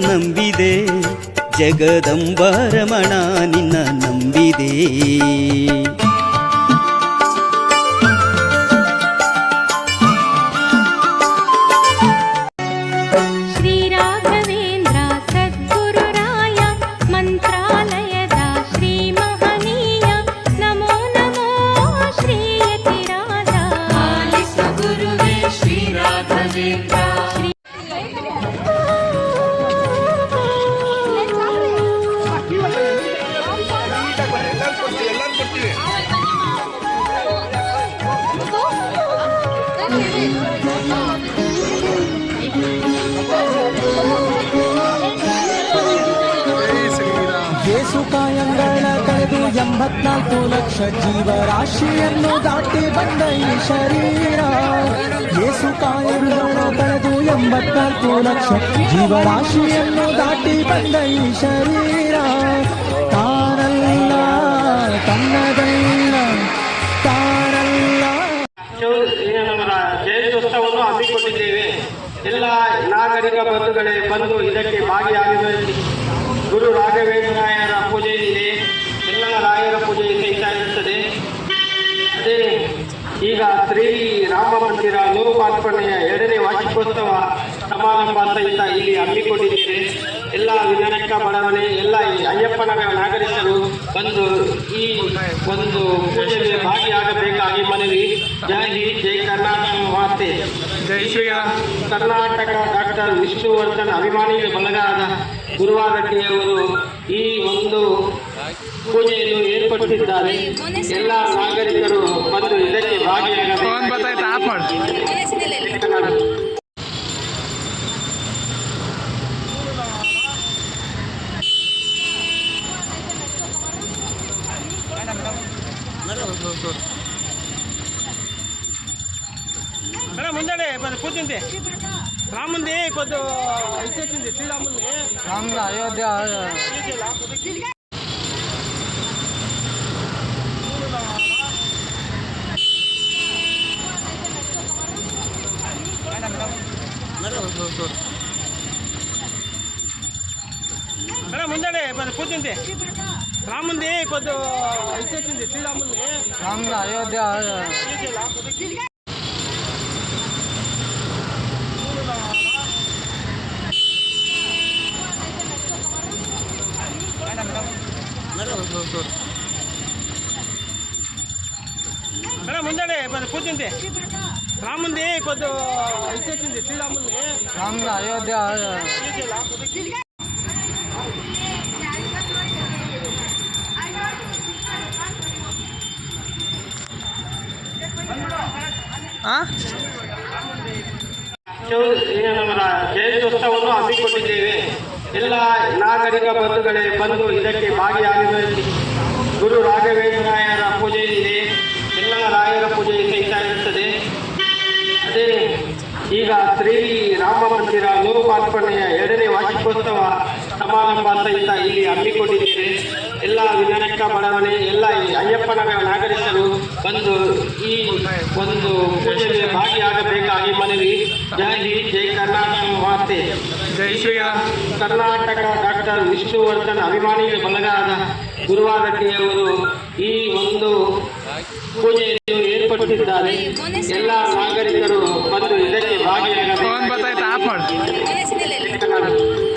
ನಂಬಿದೆ, ಜಗದಂಬರಮಣ ನಿನ್ನ ನಂಬಿದೆ. ಯೇಸು ಕಾಯಂಗಳ ಕಳೆದು 84 ಲಕ್ಷ ಜೀವರಾಶಿಯನ್ನು ದಾಟಿ ಬಂದ ಈ ಶರೀರ. ಯೇಸು ಕಾಯಂಗಳ ಕಳೆದು 84 ಲಕ್ಷ ಜೀವರಾಶಿಯನ್ನು ದಾಟಿ ಬಂದ ಈ ಶರೀರ. ತಾನಲ್ಲ ತನ್ನದಲ್ಲ ತಾನಲ್ಲ. ಜಯಂತ್ಯೋತ್ಸವವನ್ನು ಹಮ್ಮಿಕೊಂಡಿದ್ದೇವೆ. ಎಲ್ಲ ನಾಗರಿಕ ಬಂಧುಗಳೇ ಬಂದು ಇದಕ್ಕೆ ಭಾಗಿಯಾಗಬೇಕು. ಗುರು ರಾಘವೇಂದ್ರಾಯರ ಪೂಜೆ ಇದೆ, ಎಲ್ಲ ರಾಯರ ಪೂಜೆ ಸಹಿತ ಇರುತ್ತದೆ. ಅದೇ ಈಗ ಶ್ರೀ ರಾಮ ಮಂದಿರ 100 2ನೇ ವಾರ್ಷಿಕೋತ್ಸವ ಸಮಾರಂಭ ಸಹಿತ ಇಲ್ಲಿ ಹಮ್ಮಿಕೊಂಡಿದ್ದೇವೆ. ಎಲ್ಲ ವಿನಾಯಕ ಬಡಾವಣೆ ಎಲ್ಲ ಅಯ್ಯಪ್ಪನಗರ ನಾಗರಿಕರು ಬಂದು ಈ ಒಂದು ಪೂಜೆಗೆ ಭಾಗಿಯಾಗಬೇಕಾಗಿ ಮನವಿ. ಜೈ ಹಿಂದ್, ಜೈ ಕರ್ನಾಟಕ ಮಾತೆ, ಜೈ ಶ್ರೀರಾಮ್. ಕರ್ನಾಟಕ ಡಾಕ್ಟರ್ ವಿಷ್ಣುವರ್ಧನ್ ಅಭಿಮಾನಿ ಬಳಗದ ಗುರುವಾರಟ್ಟಿಯವರು ಈ ಒಂದು ಪೂಜೆಯನ್ನು ಏರ್ಪಡಿಸಿದ್ದಾರೆ. ಎಲ್ಲ ನಾಗರಿಕರು ಬಂದು ಇದಕ್ಕೆ ಭಾಗಿಯಾಗಬೇಕು. ముందే కూర్చుంది రాముంది కొద్ది ఇచ్చేసింది శ్రీరాముంది రాముడు అయోధ్య ముందే కూర్చుంది రాముంది కొద్ది ఇచ్చేసింది శ్రీరాముంది రాముడు అయోధ్య ముందే కూర్చుంది రాముంది కొద్ది ఇచ్చేసింది శ్రీరాముంది రాముడు అయోధ్య ಜಯಂತ್ಯೋತ್ಸವವನ್ನು ಹಮ್ಮಿಕೊಂಡಿದ್ದೇವೆ. ಎಲ್ಲ ನಾಗರಿಕ ಬಂಧುಗಳೇ ಬಂದು ಇದಕ್ಕೆ ಭಾಗಿಯಾಗಬೇಕು. ಗುರು ರಾಘವೇಂದ್ರಾಯರ ಪೂಜೆ ಇದೆ, ಎಲ್ಲ ರಾಯರ ಪೂಜೆ ಸಹಿತ ಇರುತ್ತದೆ. ಅದೇ ಈಗ ಶ್ರೀ ರಾಮ ಮಂದಿರ 100 2ನೇ ವಾರ್ಷಿಕೋತ್ಸವ ಸಮಾರಂಭ ಸಹಿತ ಇಲ್ಲಿ ಹಮ್ಮಿಕೊಂಡಿದ್ದೇವೆ. ಎಲ್ಲ ವಿನಾಯಕ ಬಡಾವಣೆ ಎಲ್ಲ ಅಯ್ಯಪ್ಪನಗರ ನಾಗರಿಕರು ಬಂದು ಈ ಒಂದು ಪೂಜೆಗೆ ಭಾಗಿಯಾಗಬೇಕಾಗಿ ಮನವಿ. ಜೈ ಹಿಂದ್, ಜೈ ಕರ್ನಾಟಕ ಮಾತೆ, ಜೈ ಶ್ರೀರಾಮ್. ಕರ್ನಾಟಕ ಡಾಕ್ಟರ್ ವಿಷ್ಣುವರ್ಧನ್ ಅಭಿಮಾನಿ ಬಳಗದ ಗುರುವಾರಟ್ಟಿಯವರು ಈ ಒಂದು ಪೂಜೆಯನ್ನು ಏರ್ಪಡಿಸಿದ್ದಾರೆ. ಎಲ್ಲ ನಾಗರಿಕರು ಬಂದು ಇದಕ್ಕೆ ಭಾಗಿಯಾಗಬೇಕು.